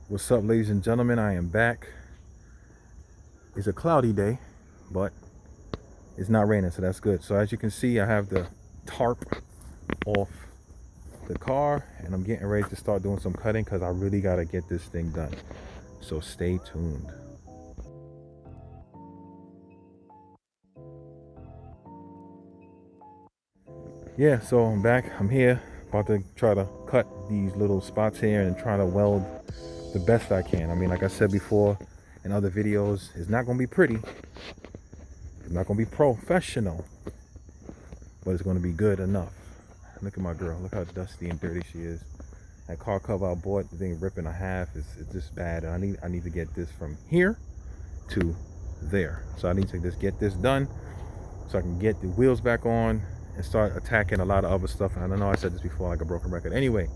What's up, ladies and gentlemen? I am back. It's a cloudy day, but it's not raining, so that's good. So as you can see, I have the tarp off the car, and I'm getting ready to start doing some cutting because I really got to get this thing done. So stay tuned. Yeah, so I'm back. I'm here, about to try to cut these little spots here and try to weld the best I can. I mean, like I said before in other videos, it's not going to be pretty. It's not going to be professional, but it's going to be good enough. Look at my girl. Look how dusty and dirty she is. That car cover I bought, the thing ripping in half. It's just bad. And I need to get this from here to there. So I need to just get this done so I can get the wheels back on and start attacking a lot of other stuff. And I know I said this before like a broken record. Anyway,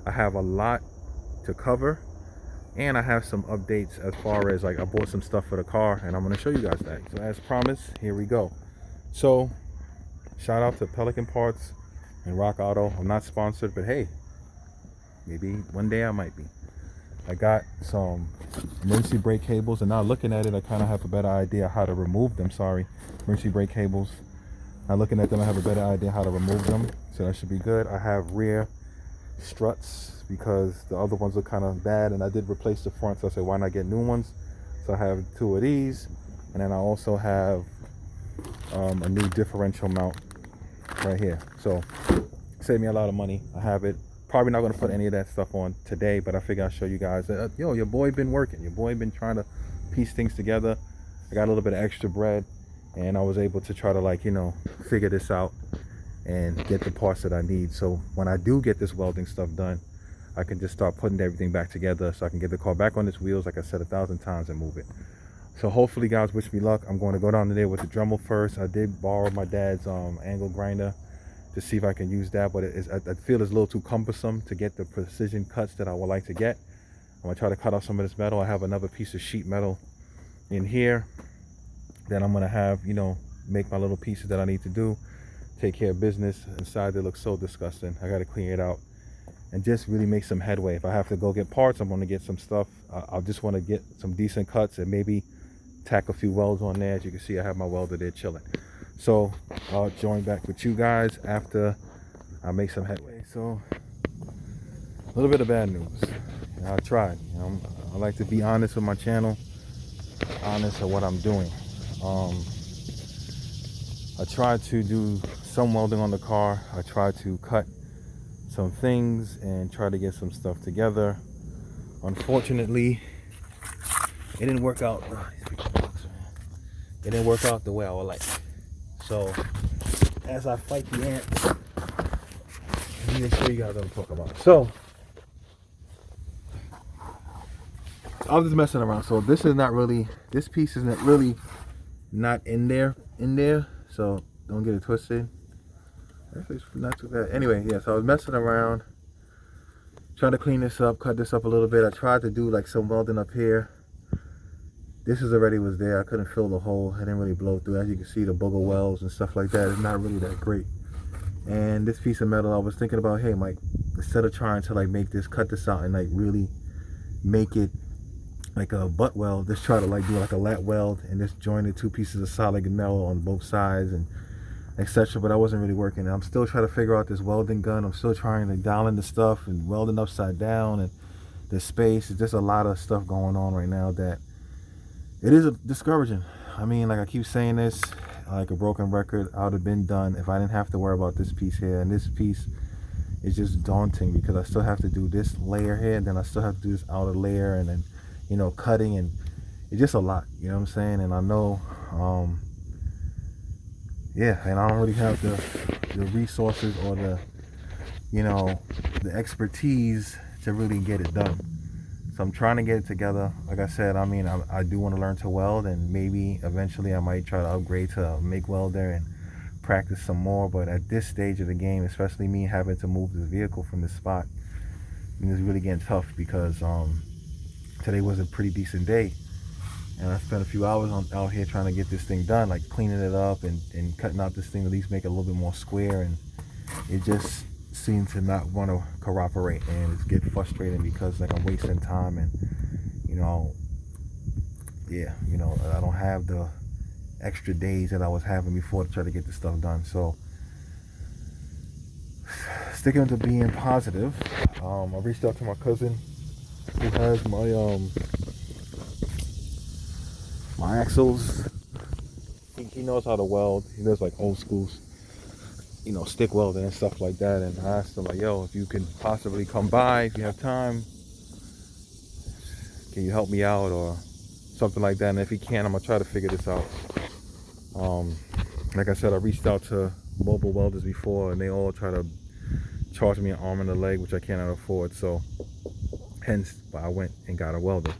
I have a lot to cover, and I have some updates as far as like I bought some stuff for the car, and I'm going to show you guys that. So as promised, here we go. So shout out to Pelican Parts and Rock Auto. I'm not sponsored, but hey, maybe one day I might be. I got some emergency brake cables, and now looking at it, I kind of have a better idea how to remove them. Sorry, emergency brake cables. Now looking at them, I have a better idea how to remove them, so that should be good. I have rear struts because the other ones look kind of bad, and I did replace the front, so I said why not get new ones. So I have 2 of these, and then I also have a new differential mount right here. So save me a lot of money. I have it. Probably not going to put any of that stuff on today, but I figure I'll show you guys that yo, your boy been working. Your boy been trying to piece things together. I got a little bit of extra bread, and I was able to try to, like, you know, figure this out and get the parts that I need. So when I do get this welding stuff done, I can just start putting everything back together so I can get the car back on its wheels, like I said 1,000 times, and move it. So hopefully, guys, wish me luck. I'm going to go down there with the Dremel first. I did borrow my dad's angle grinder to see if I can use that, but I feel it's a little too cumbersome to get the precision cuts that I would like to get. I'm gonna try to cut off some of this metal. I have another piece of sheet metal in here. Then I'm gonna have, you know, make my little pieces that I need to do, take care of business. Inside they look so disgusting. I gotta clean it out and just really make some headway. If I have to go get parts, I'm gonna get some stuff. I just want to get some decent cuts and maybe tack a few welds on there. As you can see, I have my welder there chilling. So I'll join back with you guys after I make some headway. So a little bit of bad news. I tried. You know, I like to be honest with my channel, honest of what I'm doing. I tried to do some welding on the car. I tried to cut some things and try to get some stuff together. Unfortunately, it didn't work out. It didn't work out the way I would like. So as I fight the ants, I need to show you guys what I'm talking about. So I was just messing around. So this is not really, this piece isn't really not in there. So don't get it twisted. Actually, it's not too bad. Anyway, yeah, so I was messing around, trying to clean this up, cut this up a little bit. I tried to do like some welding up here. This is already was there. I couldn't fill the hole. I didn't really blow through. As you can see, the booger welds and stuff like that is not really that great. And this piece of metal, I was thinking about, hey, Mike, instead of trying to like make this, cut this out and like really make it like a butt weld, just try to like do like a lat weld and just join the 2 pieces of solid metal on both sides and etc. But I wasn't really working. And I'm still trying to figure out this welding gun. I'm still trying to dial in the stuff and welding upside down and the space. It's just a lot of stuff going on right now that it is discouraging. I mean, like I keep saying this, like a broken record, I would have been done if I didn't have to worry about this piece here. And this piece is just daunting because I still have to do this layer here, and then I still have to do this outer layer, and then, you know, cutting, and it's just a lot, you know what I'm saying? And I know, yeah, and I don't really have the resources or the, you know, the expertise to really get it done. So I'm trying to get it together. Like I said, I mean, I do want to learn to weld, and maybe eventually I might try to upgrade to a MIG welder and practice some more. But at this stage of the game, especially me having to move this vehicle from this spot, it's really getting tough because today was a pretty decent day. And I spent a few hours out here trying to get this thing done, like cleaning it up and cutting out this thing, at least make it a little bit more square. And it just seem to not want to cooperate, and it's getting frustrating because like I'm wasting time and you know, yeah, you know, I don't have the extra days that I was having before to try to get this stuff done. So sticking to being positive, I reached out to my cousin who has my axles. He knows how to weld. He does like old schools, you know, stick welding and stuff like that. And I asked him like, yo, if you can possibly come by, if you have time, can you help me out or something like that? And if he can, I'm gonna try to figure this out. Like I said, I reached out to mobile welders before and they all try to charge me an arm and a leg, which I cannot afford. So hence why I went and got a welder.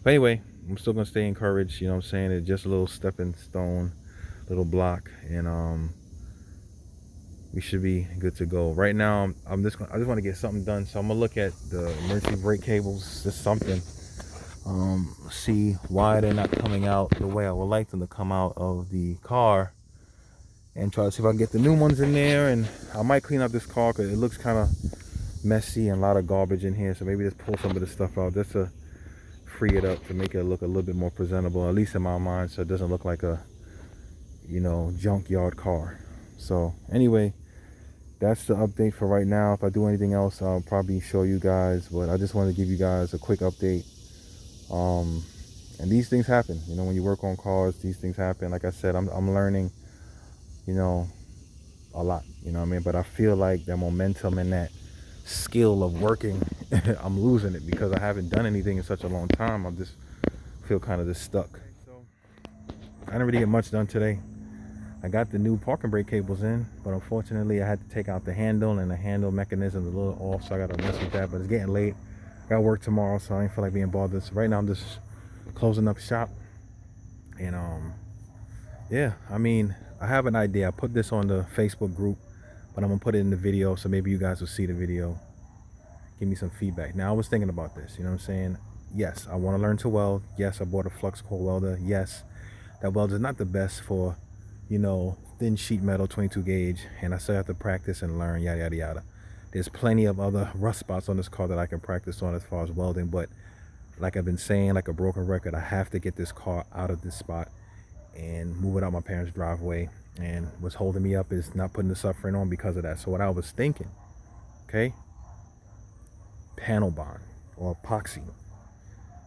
But anyway, I'm still gonna stay encouraged, you know what I'm saying? It's just a little stepping stone, little block, and we should be good to go. Right now, I just want to get something done. So I'm gonna look at the emergency brake cables, just something. See why they're not coming out the way I would like them to come out of the car, and try to see if I can get the new ones in there. And I might clean up this car because it looks kind of messy and a lot of garbage in here. So maybe just pull some of this stuff out just to free it up to make it look a little bit more presentable, at least in my mind, so it doesn't look like a, you know, junkyard car. So anyway, that's the update for right now. If I do anything else, I'll probably show you guys, but I just wanted to give you guys a quick update. And these things happen, you know, when you work on cars, these things happen. Like I said, I'm learning, you know, a lot, you know what I mean? But I feel like that momentum and that skill of working, I'm losing it because I haven't done anything in such a long time. I just feel kind of just stuck. So I didn't really get much done today. I got the new parking brake cables in, but unfortunately I had to take out the handle, and the handle mechanism is a little off, so I gotta mess with that. But it's getting late. I got work tomorrow, so I ain't feel like being bothered. So right now I'm just closing up shop. And yeah, I mean, I have an idea. I put this on the Facebook group, but I'm gonna put it in the video, so maybe you guys will see the video, give me some feedback. Now I was thinking about this, you know what I'm saying? Yes, I want to learn to weld. Yes, I bought a flux core welder. Yes, that welder is not the best for, you know, thin sheet metal 22 gauge, and I still have to practice and learn, yada yada yada. There's plenty of other rust spots on this car that I can practice on as far as welding, but like I've been saying, like a broken record, I have to get this car out of this spot and move it out my parents' driveway. And what's holding me up is not putting the suffering on because of that. So what I was thinking, okay, panel bond or epoxy.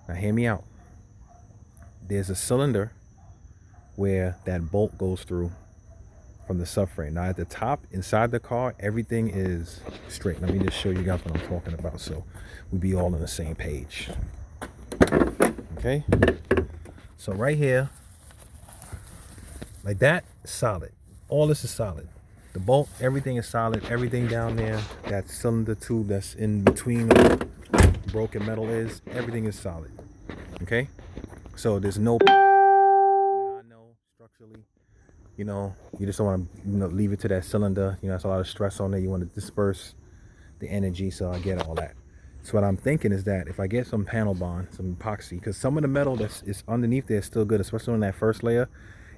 Now hear me out. There's a cylinder where that bolt goes through from the subframe. Now at the top inside the car, everything is straight. Let me just show you guys what I'm talking about so we be all on the same page. Okay, so right here, like that, solid. All this is solid. The bolt, everything is solid. Everything down there, that cylinder tube that's in between the broken metal is, everything is solid. Okay, so there's no, I know structurally, you know, you just don't want to, you know, leave it to that cylinder. You know, that's a lot of stress on there. You want to disperse the energy. So I get all that. So what I'm thinking is that if I get some panel bond, some epoxy, because some of the metal that's is underneath there is still good, especially on that first layer.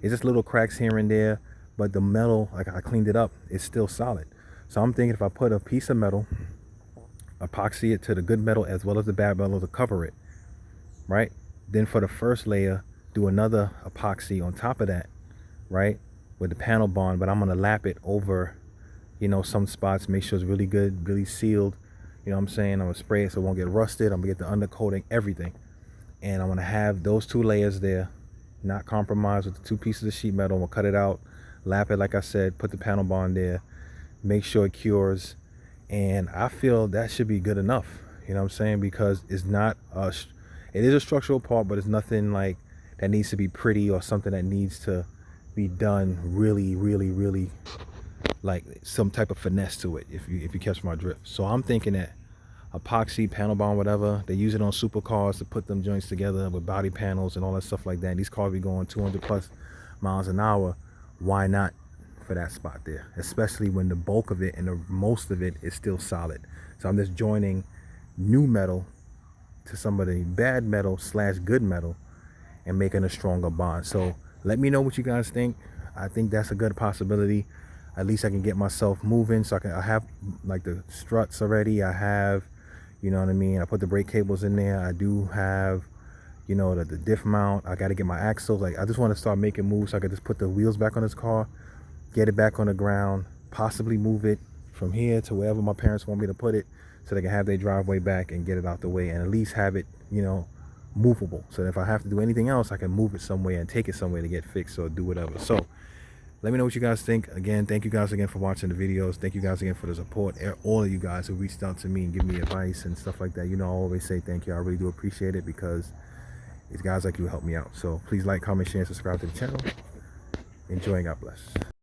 It's just little cracks here and there, but the metal, like I cleaned it up, it's still solid. So I'm thinking if I put a piece of metal, epoxy it to the good metal as well as the bad metal to cover it, right? Then for the first layer, do another epoxy on top of that, right, with the panel bond, but I'm gonna lap it over, you know, some spots, make sure it's really good, really sealed. You know what I'm saying? I'm gonna spray it so it won't get rusted. I'm gonna get the undercoating, everything. And I'm gonna have those two layers there, not compromise with the two pieces of sheet metal. I'm gonna cut it out, lap it like I said, put the panel bond there, make sure it cures. And I feel that should be good enough. You know what I'm saying? Because it's not it is a structural part, but it's nothing like that needs to be pretty or something that needs to be done really, really, really, like some type of finesse to it, if you catch my drift. So I'm thinking that epoxy, panel bond, whatever, they use it on supercars to put them joints together with body panels and all that stuff like that. And these cars be going 200 plus miles an hour. Why not for that spot there, especially when the bulk of it and the most of it is still solid? So I'm just joining new metal to some of the bad metal slash good metal and making a stronger bond. So let me know what you guys think. I think that's a good possibility. At least I can get myself moving. So I have like the struts already. I have, you know what I mean, I put the brake cables in there. I do have you know, the diff mount. I got to get my axles. Like, I just want to start making moves so I could just put the wheels back on this car, get it back on the ground, possibly move it from here to wherever my parents want me to put it, so they can have their driveway back and get it out the way, and at least have it, you know, movable, so that if I have to do anything else, I can move it somewhere and take it somewhere to get fixed or do whatever. So let me know what you guys think. Again, thank you guys again for watching the videos. Thank you guys again for the support. All of you guys who reached out to me and give me advice and stuff like that. You know, I always say thank you. I really do appreciate it, because it's guys like you help me out. So please like, comment, share, and subscribe to the channel. Enjoy, and God bless.